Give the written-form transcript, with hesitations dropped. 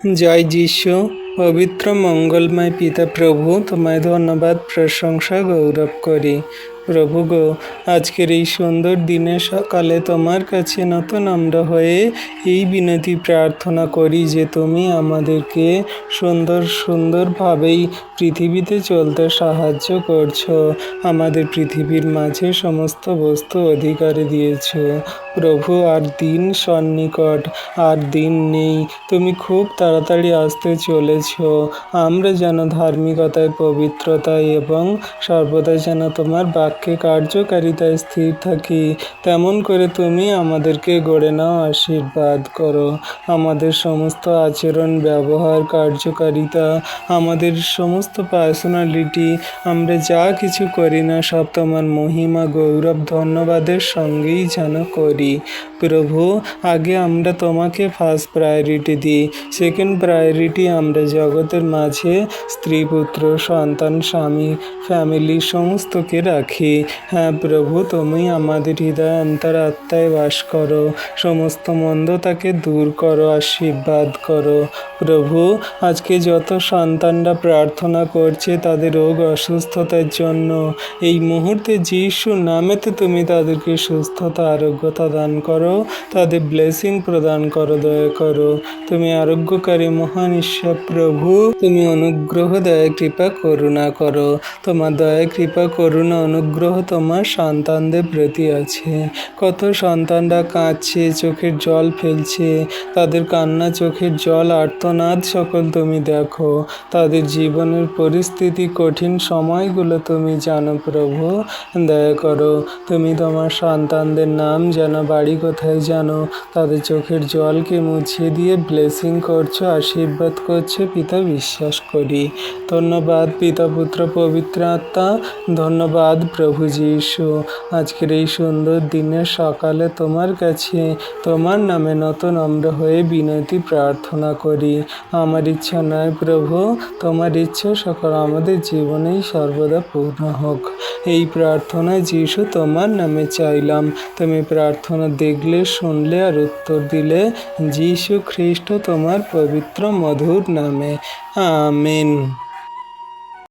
জয় যিশু। পবিত্র মঙ্গলময় পিতা প্রভু, তোমায় ধন্যবাদ, প্রশংসা, গৌরব করি। প্রভু গো, আজকের এই সুন্দর দিনে সকালে তোমার কাছে নতুন আমরা হয়ে এই বিনতি প্রার্থনা করি যে তুমি আমাদেরকে সুন্দরভাবেই পৃথিবীতে চলতে সাহায্য করছো। আমাদের পৃথিবীর মাঝে সমস্ত বস্তু অধিকারে দিয়েছ প্রভু। আর দিন সন্নিকট, আর দিন নেই, তুমি খুব তাড়াতাড়ি আসতে চলেছ। আমরা যেন ধার্মিকতায়, পবিত্রতায় এবং সর্বদা যেন তোমার বাক্যে কার্যকারিতায় স্থির থাকি, তেমন করে তুমি আমাদেরকে গড়ে নাও, আশীর্বাদ করো। আমাদের সমস্ত আচরণ, ব্যবহার, কার্যকারিতা, আমাদের সমস্ত পার্সোনালিটি, আমরা যা কিছু করি না সব তোমার মহিমা, গৌরব, ধন্যবাদের সঙ্গেই যেন করি। প্রভু, আগে আমরা তোমাকে ফার্স্ট প্রায়োরিটি দিই, সেকেন্ড প্রায়োরিটি আমরা জগতের মাঝে স্ত্রী, পুত্র, সন্তান, স্বামী, ফ্যামিলি সমস্তকে রাখি। হ্যাঁ প্রভু, তুমি আমাদের হৃদয় অন্তরাত্মায় বাস করো, সমস্ত মন্দতাকে দূর করো, আশীর্বাদ করো। প্রভু, আজকে যত সন্তানরা প্রার্থনা করছে তাদের রোগ অসুস্থতার জন্য, এই মুহূর্তে যিশুর নামেতে তুমি তাদেরকে সুস্থতা, আরোগ্যতা দান করো, তাদের ব্লেসিং প্রদান করো, দয়া করো। তুমি আরোগ্যকারী মহান ঈশ্বর প্রভু, তুমি অনুগ্রহ, দয়া, কৃপা, করুণা করো। তোমার দয়া, কৃপা, করুণা, অনুগ্রহ তোমার সন্তানদের প্রতি আছে। কত সন্তানরা কাঁদছে, চোখের জল ফেলছে, তাদের কান্না, চোখের জল, আর্তনাদ সকল তুমি দেখো। তাদের জীবনের পরিস্থিতি, কঠিন সময়গুলো তুমি জানো প্রভু, দয়া করো। তুমি তোমার সন্তানদের নাম জানো, বাড়ি কোথায় জানো, তাদের চোখের জলকে মুছিয়ে দিয়ে ব্লেসিং করছো, আশীর্বাদ করছো পিতা, বিশ্বাস করি। ধন্যবাদ পিতা, পুত্র, পবিত্র আত্মা, ধন্যবাদ প্রভু যীশু। আজকের এই সুন্দর দিনের সকালে তোমার কাছে তোমার নামে নতুন আমরা হয়ে বিনতি প্রার্থনা করি। আমার ইচ্ছা নয় প্রভু, তোমার ইচ্ছা সকল আমাদের জীবনেই সর্বদা পূর্ণ হোক। এই প্রার্থনায় যীশু তোমার নামে চাইলাম। তুমি প্রার্থনা দেখলে, শুনলে আর উত্তর দিলে, যীশু খ্রিস্ট তোমার পবিত্র মধুর নামে, আমেন।